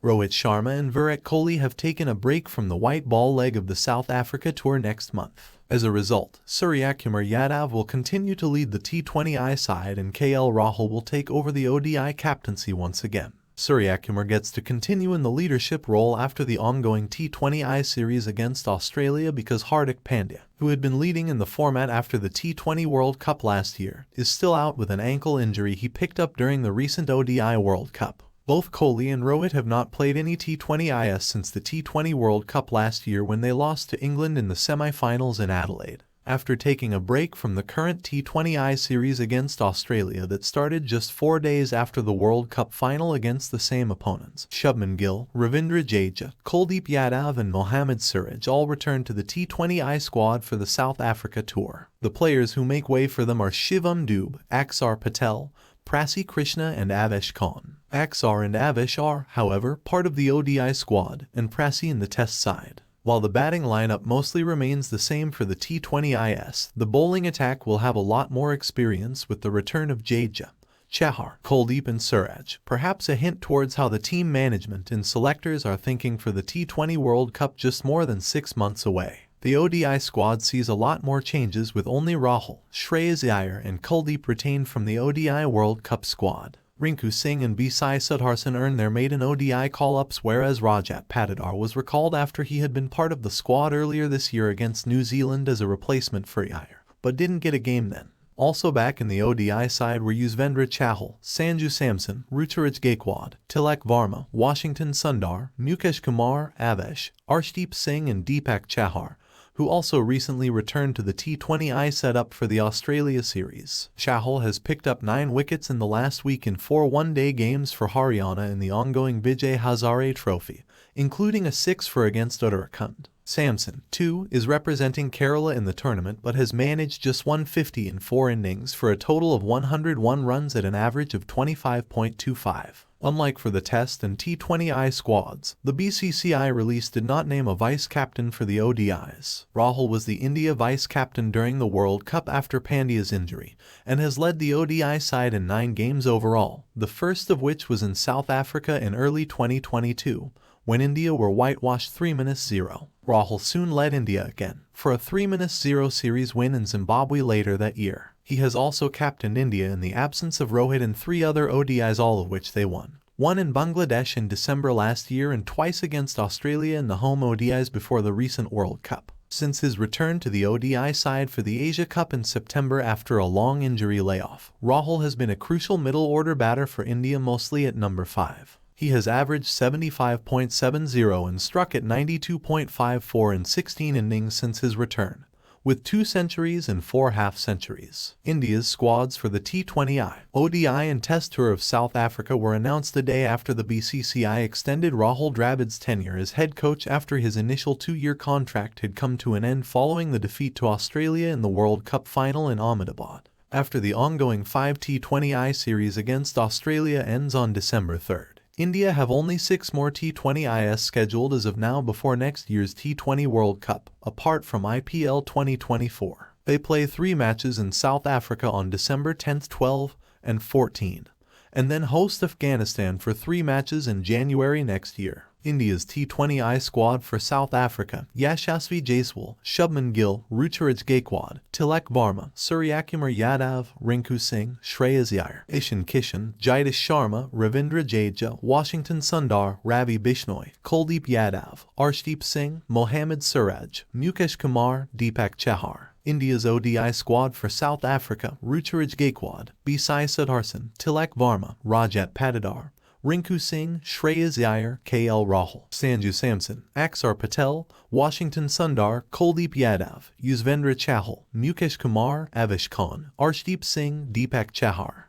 Rohit Sharma and Virat Kohli have taken a break from the white ball leg of the South Africa tour next month. As a result, Suryakumar Yadav will continue to lead the T20I side and Rahul will take over the ODI captaincy once again. Suryakumar gets to continue in the leadership role after the ongoing T20I series against Australia because Hardik Pandya, who had been leading in the format after the T20 World Cup last year, is still out with an ankle injury he picked up during the recent ODI World Cup. Both Kohli and Rohit have not played any T20Is since the T20 World Cup last year when they lost to England in the semi-finals in Adelaide. After taking a break from the current T20I series against Australia that started just 4 days after the World Cup final against the same opponents, Shubman Gill, Ravindra Jadeja, Kuldeep Yadav and Mohammad Siraj all returned to the T20I squad for the South Africa tour. The players who make way for them are Shivam Dube, Axar Patel, Prassi Krishna and Avesh Khan. Axar and Avesh are, however, part of the ODI squad, and Prassi in the test side. While the batting lineup mostly remains the same for the T20Is, the bowling attack will have a lot more experience with the return of Jadeja, Chahar, Kuldeep and Siraj, perhaps a hint towards how the team management and selectors are thinking for the T20 World Cup just more than 6 months away. The ODI squad sees a lot more changes with only Rahul, Shreyas Iyer and Kuldeep retained from the ODI World Cup squad. Rinku Singh and BCCI Sudharsan earned their maiden ODI call-ups whereas Rajat Patidar was recalled after he had been part of the squad earlier this year against New Zealand as a replacement for Iyer, but didn't get a game then. Also back in the ODI side were Yuzvendra Chahal, Sanju Samson, Ruturaj Gaikwad, Tilak Varma, Washington Sundar, Mukesh Kumar, Avesh, Arshdeep Singh and Deepak Chahar, who also recently returned to the T20I setup for the Australia series. Chahal has picked up 9 wickets in the last week in 4 one-day games for Haryana in the ongoing Vijay Hazare Trophy, including a 6 for against Uttarakhand. Samson, too, is representing Kerala in the tournament but has managed just 150 in 4 innings for a total of 101 runs at an average of 25.25. Unlike for the Test and T20I squads, the BCCI release did not name a vice-captain for the ODIs. Rahul was the India vice-captain during the World Cup after Pandya's injury, and has led the ODI side in 9 games overall, the first of which was in South Africa in early 2022, when India were whitewashed 3-0. Rahul soon led India again, for a 3-0 series win in Zimbabwe later that year. He has also captained India in the absence of Rohit in 3 other ODIs, all of which they won. One in Bangladesh in December last year and twice against Australia in the home ODIs before the recent World Cup. Since his return to the ODI side for the Asia Cup in September after a long injury layoff, Rahul has been a crucial middle-order batter for India, mostly at number 5. He has averaged 75.70 and struck at 92.54 in 16 innings since his return, with 2 centuries and 4 half-centuries. India's squads for the T20I, ODI and Test Tour of South Africa were announced the day after the BCCI extended Rahul Dravid's tenure as head coach after his initial 2-year contract had come to an end following the defeat to Australia in the World Cup final in Ahmedabad. After the ongoing 5 T20I series against Australia ends on December 3rd. India have only 6 more T20Is scheduled as of now before next year's T20 World Cup, apart from IPL 2024. They play 3 matches in South Africa on December 10, 12, and 14, and then host Afghanistan for 3 matches in January next year. India's T20I squad for South Africa: Yashasvi Jaiswal, Shubman Gill, Ruturaj Gaikwad, Tilak Varma, Suryakumar Yadav, Rinku Singh, Shreyas Iyer, Ishan Kishan, Jaidesh Sharma, Ravindra Jadeja, Washington Sundar, Ravi Bishnoi, Kuldeep Yadav, Arshdeep Singh, Mohammad Siraj, Mukesh Kumar, Deepak Chahar. India's ODI squad for South Africa: Ruturaj Gaikwad, BCCI Sudharsan, Tilak Varma, Rajat Patidar, Rinku Singh, Shreyas Iyer, Rahul, Sanju Samson, Axar Patel, Washington Sundar, Kuldeep Yadav, Yuzvendra Chahal, Mukesh Kumar, Avesh Khan, Arshdeep Singh, Deepak Chahar.